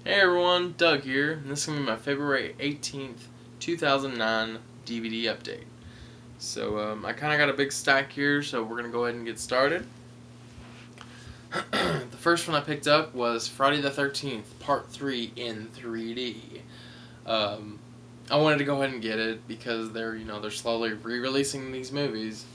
Hey everyone, Doug here, and this is going to be my February 18th, 2009 DVD update. So I kind of got a big stack here, so we're going to go ahead and get started. The first one I picked up was Friday the 13th, Part 3 in 3D. I wanted to go ahead and get it because they're slowly re-releasing these movies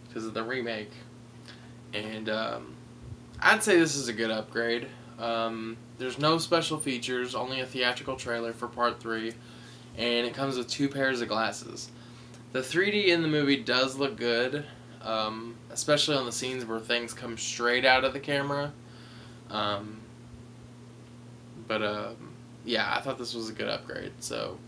because of the remake. And I'd say this is a good upgrade. There's no special features, only a theatrical trailer for Part 3, and it comes with 2 pairs of glasses. The 3D in the movie does look good, especially on the scenes where things come straight out of the camera. Yeah, I thought this was a good upgrade. So,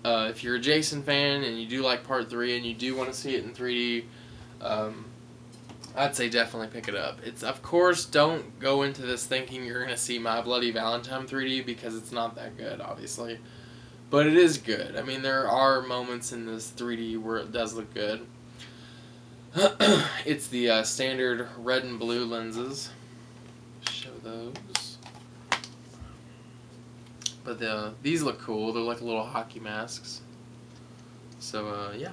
if you're a Jason fan and you do like Part 3 and you do want to see it in 3D, I'd say definitely pick it up. It's, of course, don't go into this thinking you're going to see My Bloody Valentine 3D because it's not that good, obviously. But it is good. I mean, there are moments in this 3D where it does look good. It's the standard red and blue lenses. Show those. But these look cool. They're like little hockey masks. So, yeah.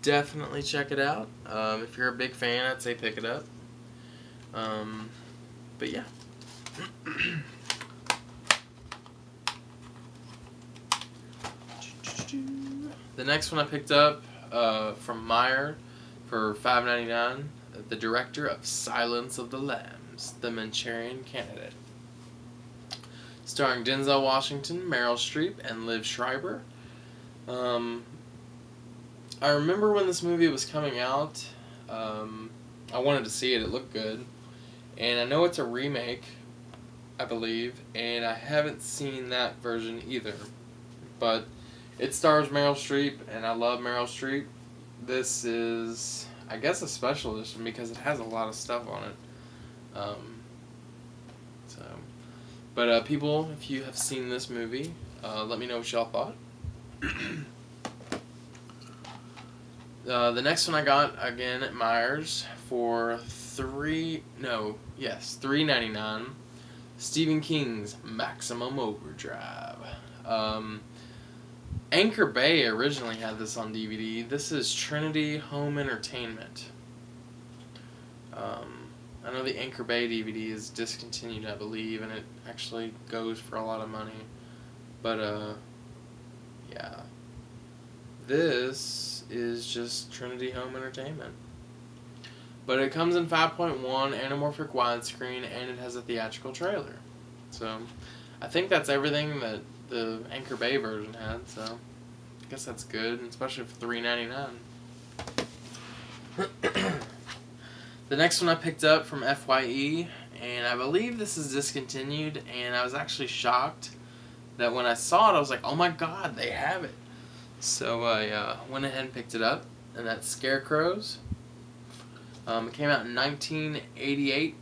Definitely check it out. If you're a big fan, I'd say pick it up. But yeah. The next one I picked up from Meyer for $5.99. The director of Silence of the Lambs, The Manchurian Candidate. Starring Denzel Washington, Meryl Streep, and Liv Schreiber. I remember when this movie was coming out, I wanted to see it. It looked good. And I know it's a remake, I believe, and I haven't seen that version either. But it stars Meryl Streep, and I love Meryl Streep. This is, I guess, a special edition because it has a lot of stuff on it. But people, if you have seen this movie, let me know what y'all thought. The next one I got again at Myers for $3.99. Stephen King's Maximum Overdrive. Anchor Bay originally had this on DVD. This is Trinity Home Entertainment. I know the Anchor Bay DVD is discontinued, I believe, and it actually goes for a lot of money. But yeah. This is just Trinity Home Entertainment. But it comes in 5.1 anamorphic widescreen, and it has a theatrical trailer. So, I think that's everything that the Anchor Bay version had, so I guess that's good, especially for $3.99. The next one I picked up from FYE, and I believe this is discontinued, and I was actually shocked that when I saw it, I was like, oh my god, they have it. So I went ahead and picked it up, and that's Scarecrows. It came out in 1988,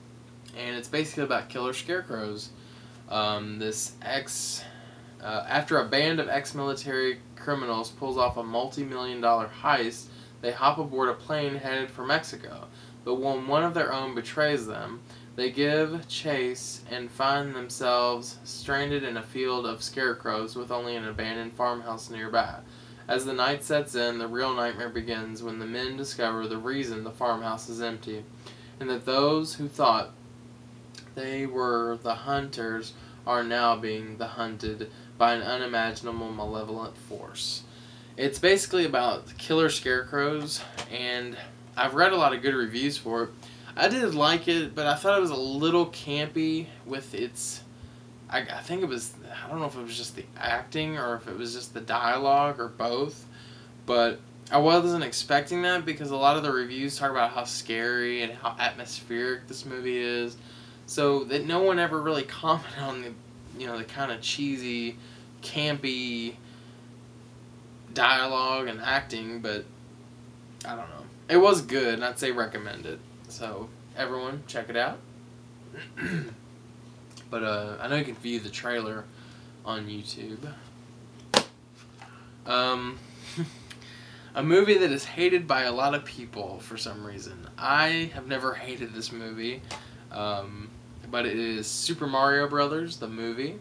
and it's basically about killer scarecrows. After a band of ex-military criminals pulls off a multi-million-dollar heist, they hop aboard a plane headed for Mexico. But when one of their own betrays them, they give chase and find themselves stranded in a field of scarecrows with only an abandoned farmhouse nearby. As the night sets in, the real nightmare begins when the men discover the reason the farmhouse is empty, and that those who thought they were the hunters are now being the hunted by an unimaginable malevolent force. It's basically about killer scarecrows, and I've read a lot of good reviews for it. I did like it, but I thought it was a little campy with its... I think it was... I don't know if it was just the acting or if it was just the dialogue or both. But I wasn't expecting that because a lot of the reviews talk about how scary and how atmospheric this movie is. So that no one ever really commented on the kind of cheesy, campy dialogue and acting. But I don't know. It was good, and I'd say recommend it. So, everyone, check it out. But I know you can view the trailer on YouTube. A movie that is hated by a lot of people for some reason. I have never hated this movie. but it is Super Mario Brothers, the movie.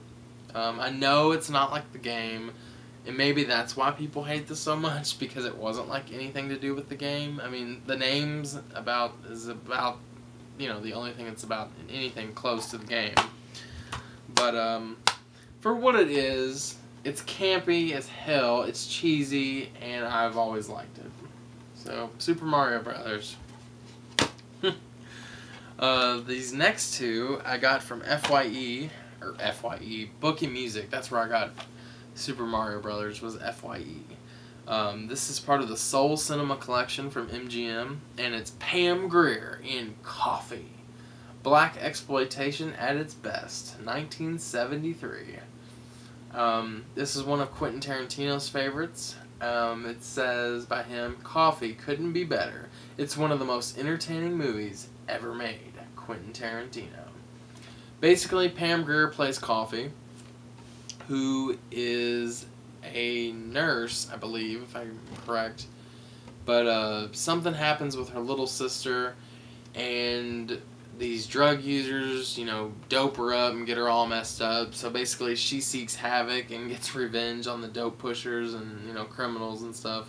I know it's not like the game, and maybe that's why people hate this so much, because it wasn't like anything to do with the game. I mean, the name's about, you know, the only thing it's about anything close to the game. But for what it is, it's campy as hell, it's cheesy, and I've always liked it. So, Super Mario Brothers. These next two I got from FYE, Bookie Music. That's where I got Super Mario Brothers, was FYE. This is part of the Soul Cinema collection from MGM, and it's Pam Grier in Coffy. Black exploitation at its best, 1973. This is one of Quentin Tarantino's favorites. It says by him, Coffy couldn't be better. It's one of the most entertaining movies ever made. Quentin Tarantino. Basically, Pam Grier plays Coffy, who is a nurse, I believe, if I'm correct. But something happens with her little sister, and these drug users, you know, dope her up and get her all messed up. So basically, she seeks havoc and gets revenge on the dope pushers and, you know, criminals and stuff.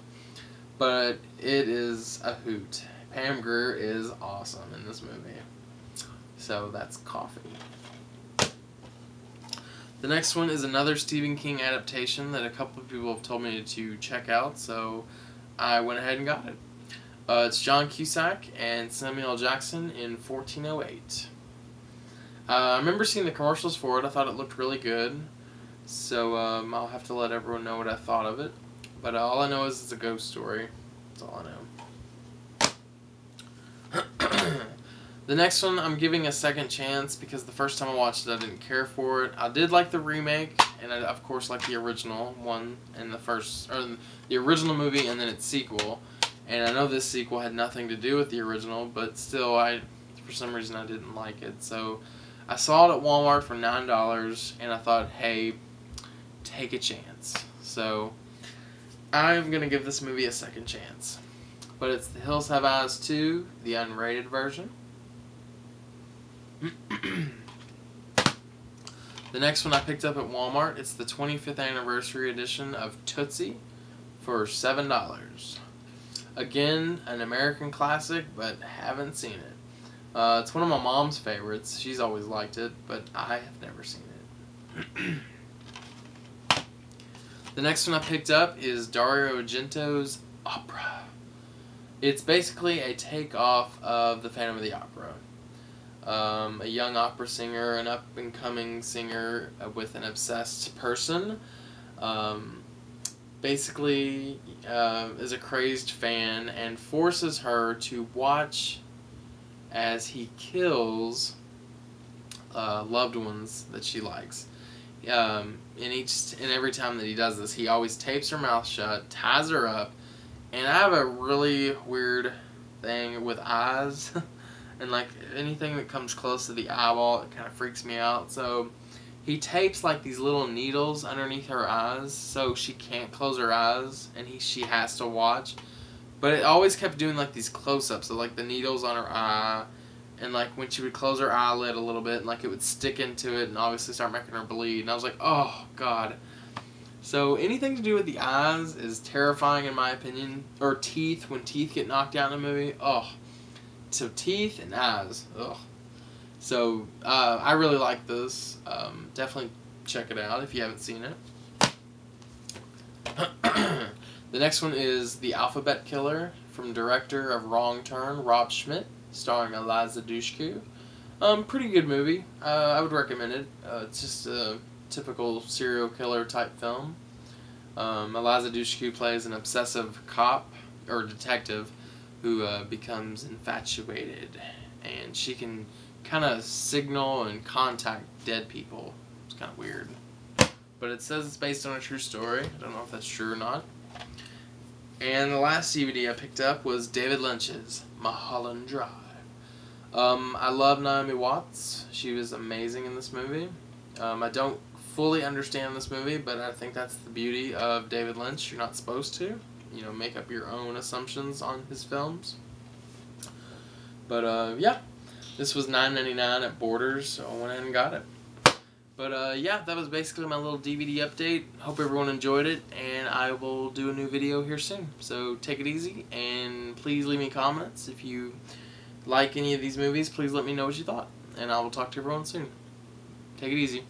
But it is a hoot. Pam Grier is awesome in this movie. So that's Coffy. The next one is another Stephen King adaptation that a couple of people have told me to check out, so I went ahead and got it. It's John Cusack and Samuel L. Jackson in 1408. I remember seeing the commercials for it. I thought it looked really good, so I'll have to let everyone know what I thought of it. But all I know is it's a ghost story. That's all I know. The next one I'm giving a second chance because the first time I watched it I didn't care for it. I did like the remake, and I of course like the original one and the original movie and then its sequel. And I know this sequel had nothing to do with the original, but still for some reason I didn't like it. So I saw it at Walmart for $9 and I thought, hey, take a chance. So I'm gonna give this movie a second chance. But it's The Hills Have Eyes 2, the unrated version. The next one I picked up at Walmart, it's the 25th anniversary edition of Tootsie for $7. Again, an American classic, but haven't seen it. It's one of my mom's favorites. She's always liked it, but I have never seen it. The next one I picked up is Dario Argento's Opera. It's basically a takeoff of The Phantom of the Opera. A young opera singer, an up-and-coming singer with an obsessed person, basically is a crazed fan and forces her to watch as he kills loved ones that she likes. And every time that he does this, he always tapes her mouth shut, ties her up, and I have a really weird thing with eyes. And like anything that comes close to the eyeball, it kind of freaks me out. So he tapes like these little needles underneath her eyes, so she can't close her eyes, and she has to watch. But it always kept doing like these close-ups of like the needles on her eye, and like when she would close her eyelid a little bit, and like it would stick into it, and obviously start making her bleed. And I was like, oh god. So anything to do with the eyes is terrifying in my opinion. Or teeth, when teeth get knocked out in a movie, oh. So teeth and eyes, ugh. So I really like this. Definitely check it out if you haven't seen it. The next one is The Alphabet Killer from director of Wrong Turn, Rob Schmidt, starring Eliza Dushku. Pretty good movie. I would recommend it. It's just a typical serial killer type film. Eliza Dushku plays an obsessive cop or detective who becomes infatuated, and she can kind of signal and contact dead people. It's kind of weird. But it says it's based on a true story. I don't know if that's true or not. And the last DVD I picked up was David Lynch's Mulholland Drive. I love Naomi Watts. She was amazing in this movie. I don't fully understand this movie, but I think that's the beauty of David Lynch. You're not supposed to. You know, make up your own assumptions on his films. But, yeah. This was $9.99 at Borders, so I went ahead and got it. But yeah, that was basically my little DVD update. Hope everyone enjoyed it, and I will do a new video here soon. So take it easy, and please leave me comments. If you like any of these movies, please let me know what you thought, and I will talk to everyone soon. Take it easy.